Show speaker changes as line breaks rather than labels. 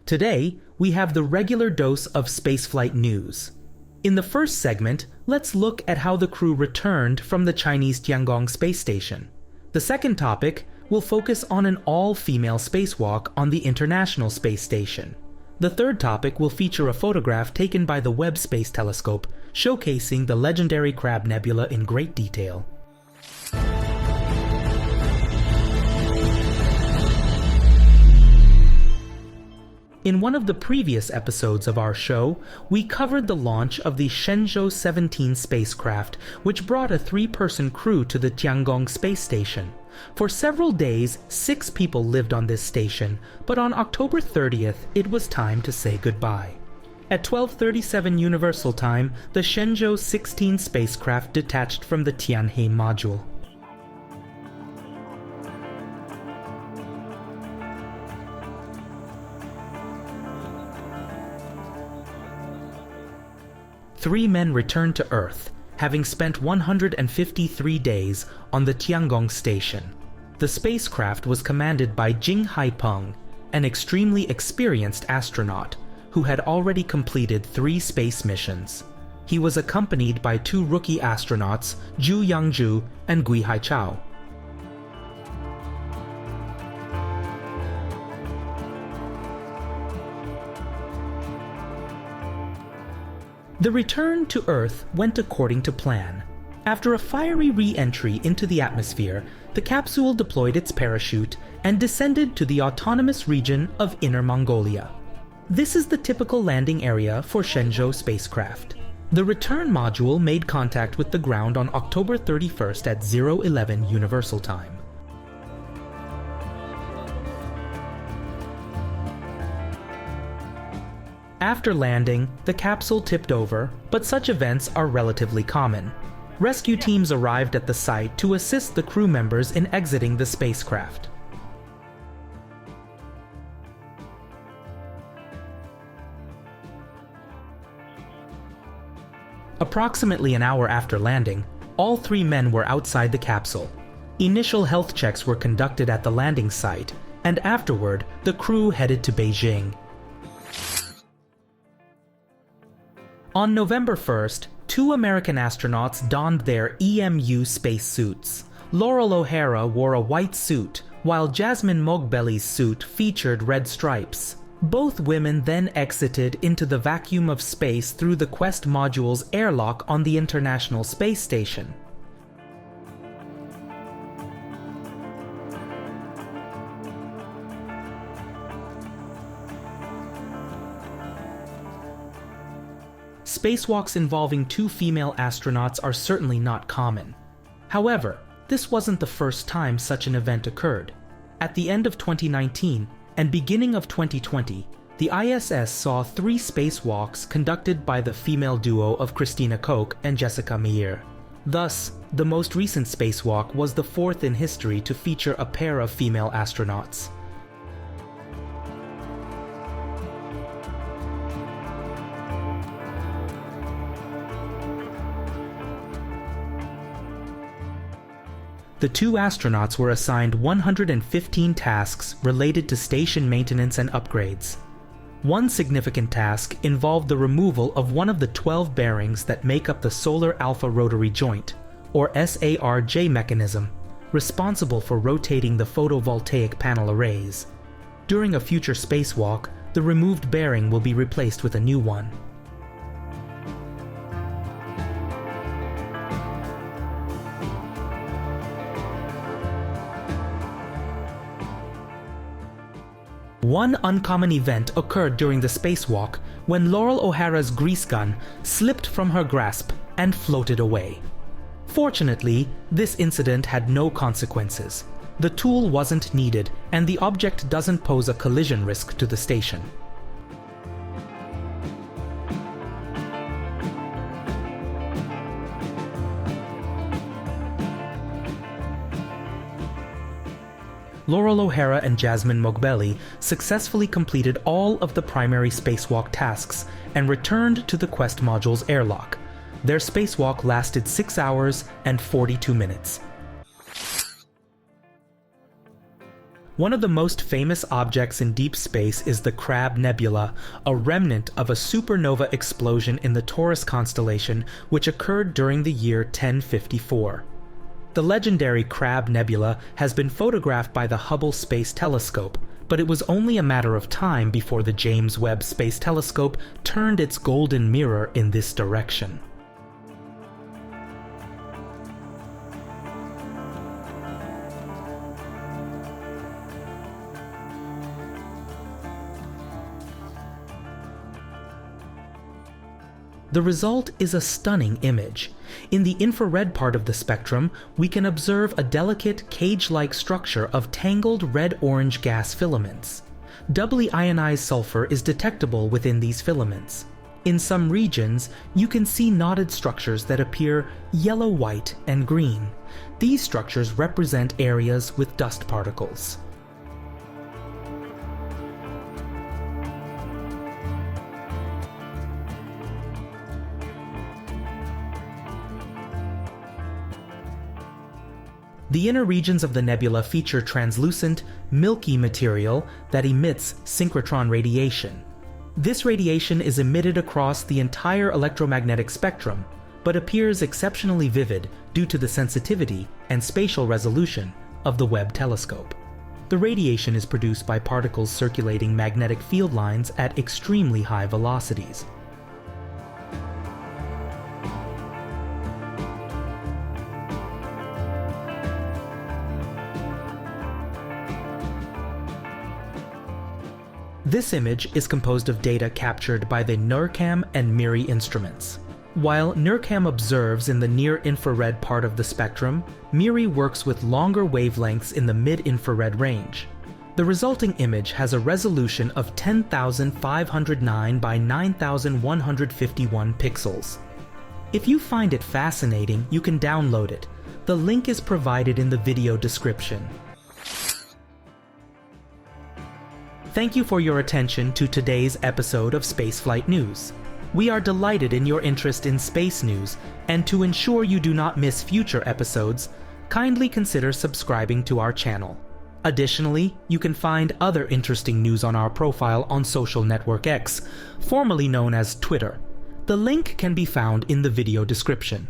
Today, we have the regular dose of spaceflight news. In the first segment, let's look at how the crew returned from the Chinese Tiangong space station. The second topic will focus on an all-female spacewalk on the International Space Station. The third topic will feature a photograph taken by the Webb Space Telescope, showcasing the legendary Crab Nebula in great detail. In one of the previous episodes of our show, we covered the launch of the Shenzhou 17 spacecraft, which brought a 3-person crew to the Tiangong space station. For several days, 6 people lived on this station, but on October 30th, it was time to say goodbye. At 12:37 Universal Time, the Shenzhou 16 spacecraft detached from the Tianhe module. Three men returned to Earth, having spent 153 days on the Tiangong station. The spacecraft was commanded by Jing Haipeng, an extremely experienced astronaut who had already completed 3 space missions. He was accompanied by 2 rookie astronauts, Zhu Yangzhu and Gui Haichao. The return to Earth went according to plan. After a fiery re-entry into the atmosphere, the capsule deployed its parachute and descended to the autonomous region of Inner Mongolia. This is the typical landing area for Shenzhou spacecraft. The return module made contact with the ground on October 31st at 0:11 Universal Time. After landing, the capsule tipped over, but such events are relatively common. Rescue teams arrived at the site to assist the crew members in exiting the spacecraft. Approximately an hour after landing, all 3 men were outside the capsule. Initial health checks were conducted at the landing site, and afterward, the crew headed to Beijing. On November 1st, 2 American astronauts donned their EMU spacesuits. Laurel O'Hara wore a white suit, while Jasmine Mogbelli's suit featured red stripes. Both women then exited into the vacuum of space through the Quest module's airlock on the International Space Station. Spacewalks involving 2 female astronauts are certainly not common. However, this wasn't the first time such an event occurred. At the end of 2019 and beginning of 2020, the ISS saw 3 spacewalks conducted by the female duo of Christina Koch and Jessica Meir. Thus, the most recent spacewalk was the 4th in history to feature a pair of female astronauts. The 2 astronauts were assigned 115 tasks related to station maintenance and upgrades. One significant task involved the removal of one of the 12 bearings that make up the Solar Alpha Rotary Joint, or SARJ mechanism, responsible for rotating the photovoltaic panel arrays. During a future spacewalk, the removed bearing will be replaced with a new one. One uncommon event occurred during the spacewalk when Laurel O'Hara's grease gun slipped from her grasp and floated away. Fortunately, this incident had no consequences. The tool wasn't needed, and the object doesn't pose a collision risk to the station. Laurel O'Hara and Jasmine Mogbelli successfully completed all of the primary spacewalk tasks and returned to the Quest module's airlock. Their spacewalk lasted 6 hours and 42 minutes. One of the most famous objects in deep space is the Crab Nebula, a remnant of a supernova explosion in the Taurus constellation which occurred during the year 1054. The legendary Crab Nebula has been photographed by the Hubble Space Telescope, but it was only a matter of time before the James Webb Space Telescope turned its golden mirror in this direction. The result is a stunning image. In the infrared part of the spectrum, we can observe a delicate cage-like structure of tangled red-orange gas filaments. Doubly ionized sulfur is detectable within these filaments. In some regions, you can see knotted structures that appear yellow, white, and green. These structures represent areas with dust particles. The inner regions of the nebula feature translucent, milky material that emits synchrotron radiation. This radiation is emitted across the entire electromagnetic spectrum, but appears exceptionally vivid due to the sensitivity and spatial resolution of the Webb telescope. The radiation is produced by particles circulating magnetic field lines at extremely high velocities. This image is composed of data captured by the NIRCam and MIRI instruments. While NIRCam observes in the near-infrared part of the spectrum, MIRI works with longer wavelengths in the mid-infrared range. The resulting image has a resolution of 10,509 by 9,151 pixels. If you find it fascinating, you can download it. The link is provided in the video description. Thank you for your attention to today's episode of Spaceflight News. We are delighted in your interest in space news, and to ensure you do not miss future episodes, kindly consider subscribing to our channel. Additionally, you can find other interesting news on our profile on social network X, formerly known as Twitter. The link can be found in the video description.